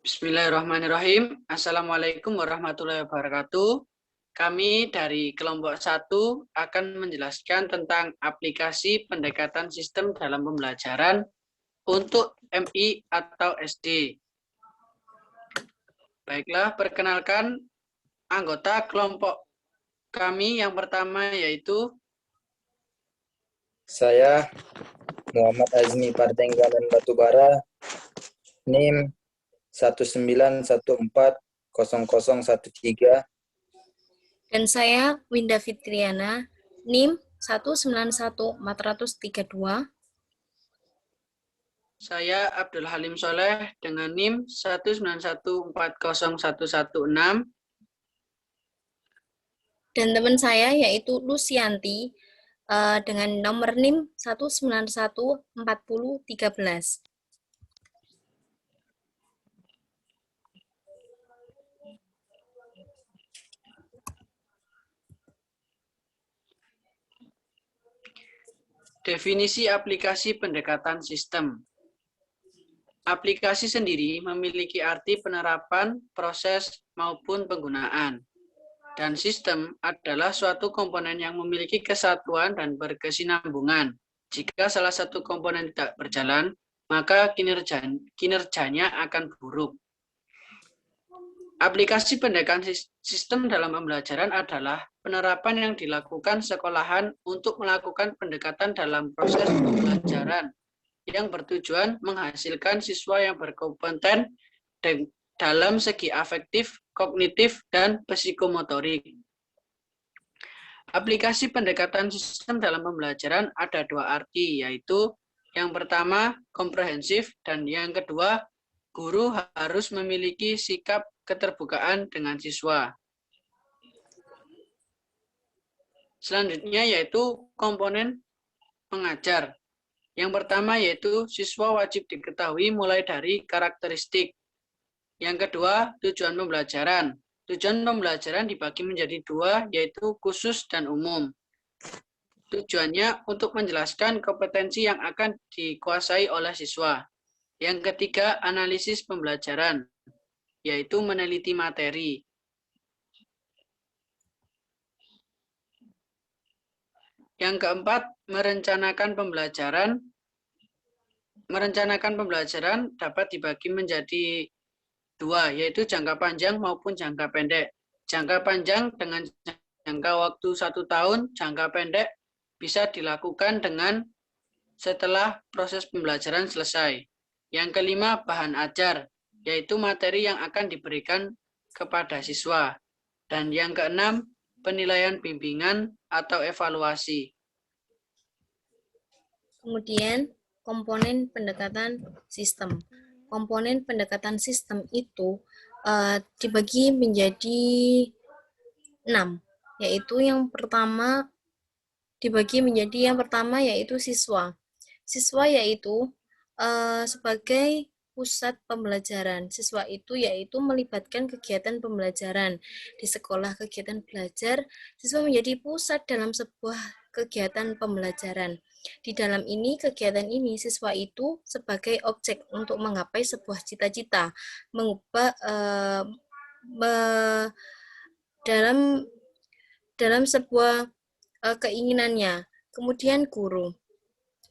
Bismillahirrahmanirrahim. Assalamualaikum warahmatullahi wabarakatuh. Kami dari kelompok 1 akan menjelaskan tentang aplikasi pendekatan sistem dalam pembelajaran untuk MI atau SD. Baiklah, perkenalkan anggota kelompok kami yang pertama yaitu Saya Muhammad Azmi Partenggalan Batubara, NIM 191400013. Dan saya Winda Fitriana, NIM 1914032. saya Abdul Halim Soleh dengan NIM 191401116. Dan teman saya yaitu Lucianti dengan nomor NIM 1914013. Definisi aplikasi pendekatan sistem. Aplikasi sendiri memiliki arti penerapan, proses, maupun penggunaan. Dan sistem adalah suatu komponen yang memiliki kesatuan dan berkesinambungan. Jika salah satu komponen tidak berjalan, maka kinerjanya akan buruk. Aplikasi pendekatan sistem dalam pembelajaran adalah penerapan yang dilakukan sekolahan untuk melakukan pendekatan dalam proses pembelajaran yang bertujuan menghasilkan siswa yang berkompeten dalam segi afektif, kognitif, dan psikomotorik. Aplikasi pendekatan sistem dalam pembelajaran ada dua arti, yaitu yang pertama komprehensif dan yang kedua guru harus memiliki sikap keterbukaan dengan siswa. Selanjutnya yaitu komponen pengajar. Yang pertama yaitu siswa wajib diketahui mulai dari karakteristik. Yang kedua, tujuan pembelajaran. Tujuan pembelajaran dibagi menjadi dua, yaitu khusus dan umum. Tujuannya untuk menjelaskan kompetensi yang akan dikuasai oleh siswa. Yang ketiga, analisis pembelajaran, yaitu meneliti materi. Yang keempat, merencanakan pembelajaran. Merencanakan pembelajaran dapat dibagi menjadi dua, yaitu jangka panjang maupun jangka pendek. Jangka panjang dengan jangka waktu 1 tahun, jangka pendek bisa dilakukan dengan setelah proses pembelajaran selesai. Yang kelima, bahan ajar, yaitu materi yang akan diberikan kepada siswa. Dan yang keenam, penilaian bimbingan atau evaluasi. Kemudian komponen pendekatan sistem. Komponen pendekatan sistem itu dibagi menjadi 6, yaitu yang pertama yaitu siswa. Siswa yaitu sebagai pusat pembelajaran. Siswa itu yaitu melibatkan kegiatan pembelajaran. Di sekolah kegiatan belajar, siswa menjadi pusat dalam sebuah kegiatan pembelajaran. Di dalam kegiatan ini, siswa itu sebagai objek untuk menggapai sebuah cita-cita, mengubah dalam sebuah keinginannya. Kemudian guru.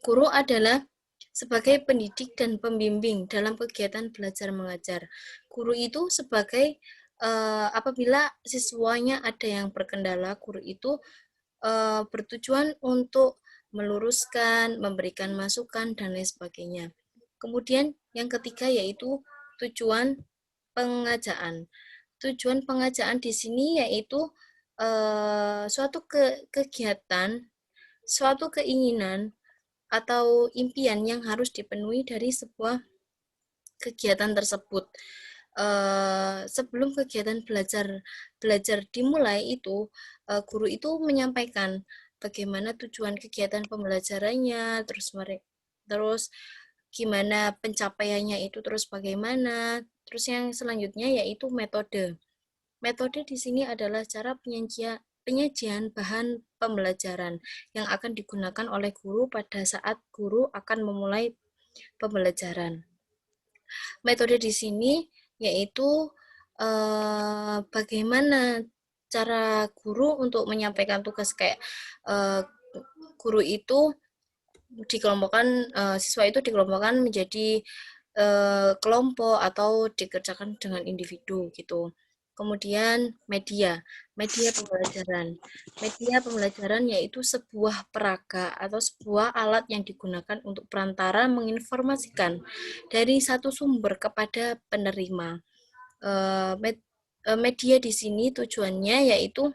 Guru adalah sebagai pendidik dan pembimbing dalam kegiatan belajar mengajar. Guru itu sebagai apabila siswanya ada yang berkendala, guru itu bertujuan untuk meluruskan, memberikan masukan, dan lain sebagainya. Kemudian yang ketiga yaitu tujuan pengajaan. Tujuan pengajaan di sini yaitu suatu kegiatan, suatu keinginan, atau impian yang harus dipenuhi dari sebuah kegiatan tersebut. Sebelum kegiatan belajar dimulai itu, guru itu menyampaikan bagaimana tujuan kegiatan pembelajarannya, terus gimana pencapaiannya itu, terus bagaimana. Terus yang selanjutnya yaitu metode. Metode di sini adalah cara penyajian bahan pembelajaran yang akan digunakan oleh guru pada saat guru akan memulai pembelajaran. Metode di sini yaitu bagaimana cara guru untuk menyampaikan tugas kayak guru itu dikelompokkan, siswa itu dikelompokkan menjadi kelompok atau dikerjakan dengan individu gitu. Kemudian media pembelajaran. Media pembelajaran yaitu sebuah peraga atau sebuah alat yang digunakan untuk perantara menginformasikan dari satu sumber kepada penerima. Media di sini tujuannya yaitu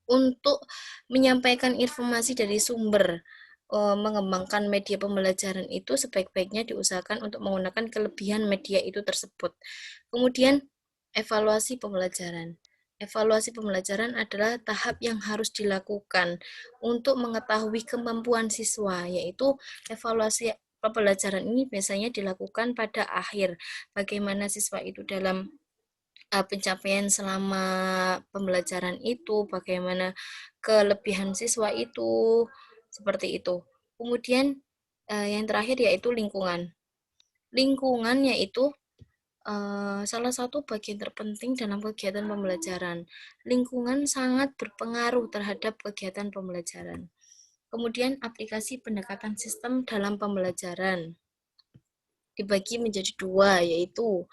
untuk menyampaikan informasi dari sumber. Mengembangkan media pembelajaran itu sebaik-baiknya diusahakan untuk menggunakan kelebihan media itu tersebut. Kemudian, evaluasi pembelajaran. Evaluasi pembelajaran adalah tahap yang harus dilakukan untuk mengetahui kemampuan siswa, yaitu evaluasi pembelajaran ini biasanya dilakukan pada akhir. Bagaimana siswa itu dalam pencapaian selama pembelajaran itu, bagaimana kelebihan siswa itu, seperti itu. Kemudian yang terakhir yaitu lingkungan. Lingkungan yaitu salah satu bagian terpenting dalam kegiatan pembelajaran. Lingkungan sangat berpengaruh terhadap kegiatan pembelajaran. Kemudian aplikasi pendekatan sistem dalam pembelajaran dibagi menjadi dua, yaitu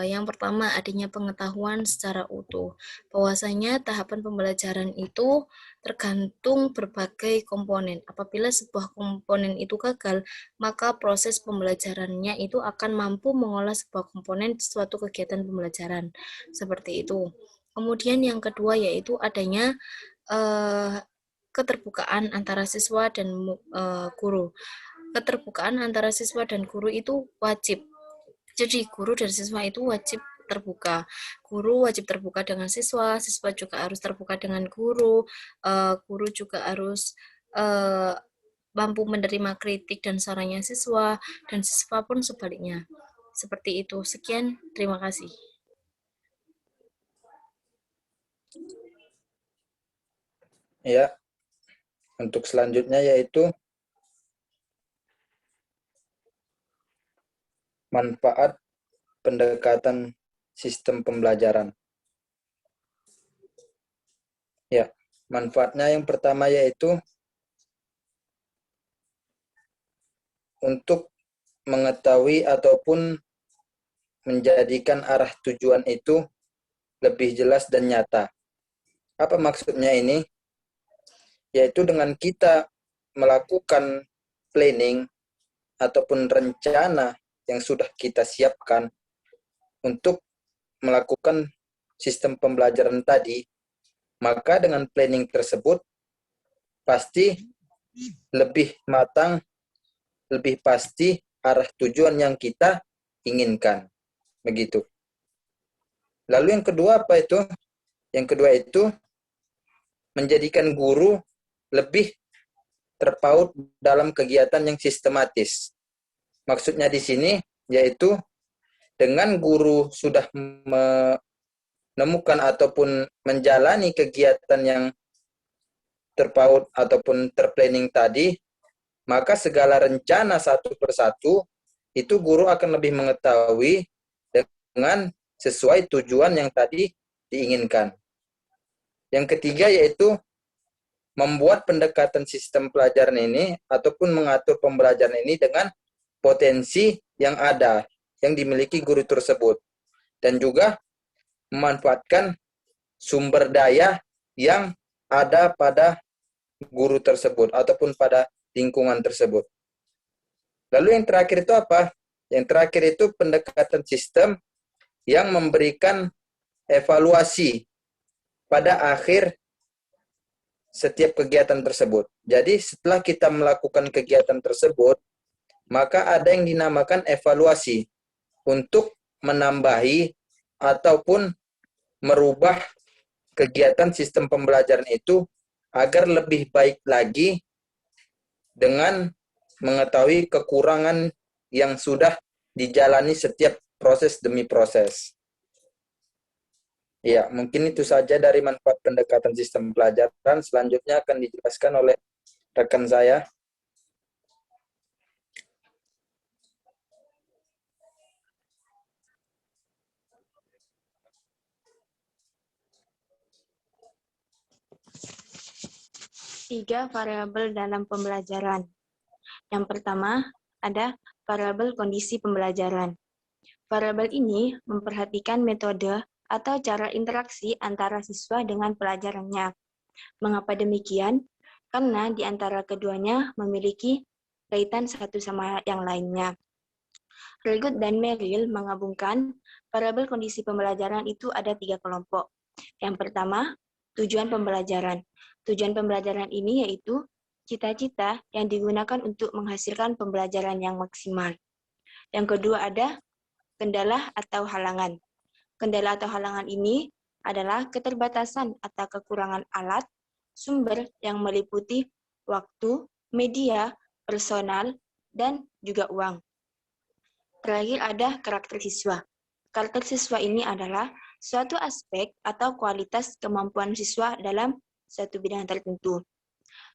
yang pertama adanya pengetahuan secara utuh. Bahwasanya tahapan pembelajaran itu tergantung berbagai komponen. Apabila sebuah komponen itu gagal, maka proses pembelajarannya itu akan mampu mengolah sebuah komponen suatu kegiatan pembelajaran. Seperti itu. Kemudian yang kedua yaitu adanya keterbukaan antara siswa dan guru. Keterbukaan antara siswa dan guru itu wajib. Jadi guru dan siswa itu wajib terbuka. Guru wajib terbuka dengan siswa, siswa juga harus terbuka dengan guru juga harus mampu menerima kritik dan sarannya siswa, dan siswa pun sebaliknya. Seperti itu. Sekian, terima kasih. Ya, untuk selanjutnya yaitu manfaat pendekatan sistem pembelajaran. Ya, manfaatnya yang pertama yaitu untuk mengetahui ataupun menjadikan arah tujuan itu lebih jelas dan nyata. Apa maksudnya ini? Yaitu dengan kita melakukan planning ataupun rencana yang sudah kita siapkan untuk melakukan sistem pembelajaran tadi, maka dengan planning tersebut pasti lebih matang, lebih pasti arah tujuan yang kita inginkan. Begitu. Lalu yang kedua apa itu? Yang kedua itu menjadikan guru lebih terpaut dalam kegiatan yang sistematis. Maksudnya di sini yaitu dengan guru sudah menemukan ataupun menjalani kegiatan yang terpaut ataupun terplanning tadi, maka segala rencana satu persatu itu guru akan lebih mengetahui dengan sesuai tujuan yang tadi diinginkan. Yang ketiga yaitu membuat pendekatan sistem pelajaran ini ataupun mengatur pembelajaran ini dengan potensi yang ada, yang dimiliki guru tersebut. Dan juga memanfaatkan sumber daya yang ada pada guru tersebut ataupun pada lingkungan tersebut. Lalu yang terakhir itu apa? Yang terakhir itu pendekatan sistem yang memberikan evaluasi pada akhir setiap kegiatan tersebut. Jadi setelah kita melakukan kegiatan tersebut, maka ada yang dinamakan evaluasi untuk menambahi ataupun merubah kegiatan sistem pembelajaran itu agar lebih baik lagi dengan mengetahui kekurangan yang sudah dijalani setiap proses demi proses. Ya, mungkin itu saja dari manfaat pendekatan sistem pelajaran. Selanjutnya akan dijelaskan oleh rekan saya. Tiga variabel dalam pembelajaran. Yang pertama, ada variabel kondisi pembelajaran. Variabel ini memperhatikan metode atau cara interaksi antara siswa dengan pelajarannya. Mengapa demikian? Karena di antara keduanya memiliki kaitan satu sama yang lainnya. Regut dan Merrill menggabungkan variabel kondisi pembelajaran itu ada 3 kelompok. Yang pertama, tujuan pembelajaran. Tujuan pembelajaran ini yaitu cita-cita yang digunakan untuk menghasilkan pembelajaran yang maksimal. Yang kedua ada kendala atau halangan. Kendala atau halangan ini adalah keterbatasan atau kekurangan alat, sumber yang meliputi waktu, media, personal, dan juga uang. Terakhir ada karakter siswa. Karakter siswa ini adalah suatu aspek atau kualitas kemampuan siswa dalam suatu bidang tertentu.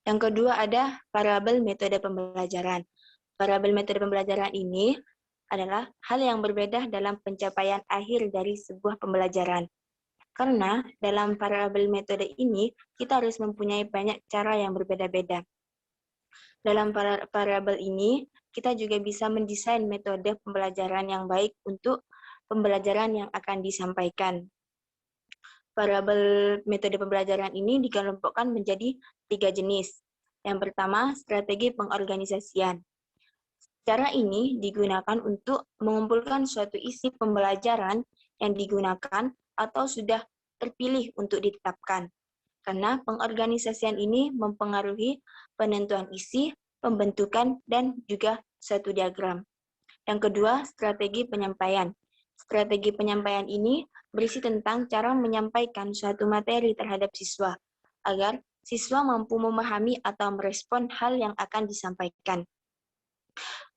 Yang kedua ada variabel metode pembelajaran. Variabel metode pembelajaran ini adalah hal yang berbeda dalam pencapaian akhir dari sebuah pembelajaran. Karena dalam variabel metode ini, kita harus mempunyai banyak cara yang berbeda-beda. Dalam variabel ini, kita juga bisa mendesain metode pembelajaran yang baik untuk pembelajaran yang akan disampaikan. Variabel metode pembelajaran ini dikelompokkan menjadi 3 jenis. Yang pertama, strategi pengorganisasian. Cara ini digunakan untuk mengumpulkan suatu isi pembelajaran yang digunakan atau sudah terpilih untuk ditetapkan. Karena pengorganisasian ini mempengaruhi penentuan isi, pembentukan, dan juga suatu diagram. Yang kedua, strategi penyampaian. Strategi penyampaian ini berisi tentang cara menyampaikan suatu materi terhadap siswa, agar siswa mampu memahami atau merespon hal yang akan disampaikan,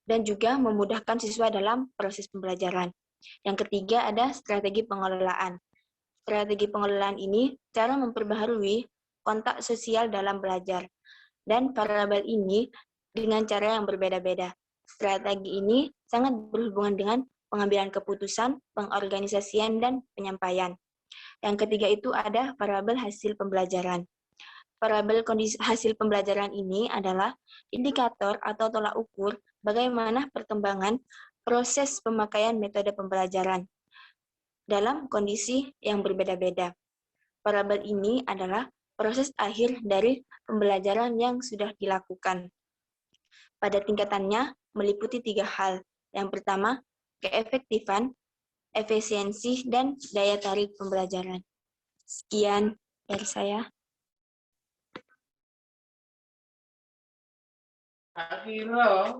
dan juga memudahkan siswa dalam proses pembelajaran. Yang ketiga ada strategi pengelolaan. Strategi pengelolaan ini cara memperbaharui kontak sosial dalam belajar. Dan variabel ini dengan cara yang berbeda-beda. Strategi ini sangat berhubungan dengan pengambilan keputusan, pengorganisasian, dan penyampaian. Yang ketiga itu ada variabel hasil pembelajaran. Variabel kondisi hasil pembelajaran ini adalah indikator atau tolak ukur bagaimana perkembangan proses pemakaian metode pembelajaran dalam kondisi yang berbeda-beda. Variabel ini adalah proses akhir dari pembelajaran yang sudah dilakukan. Pada tingkatannya meliputi 3 hal. Yang pertama, keefektifan, efisiensi, dan daya tarik pembelajaran. Sekian dari saya. Akhirnya.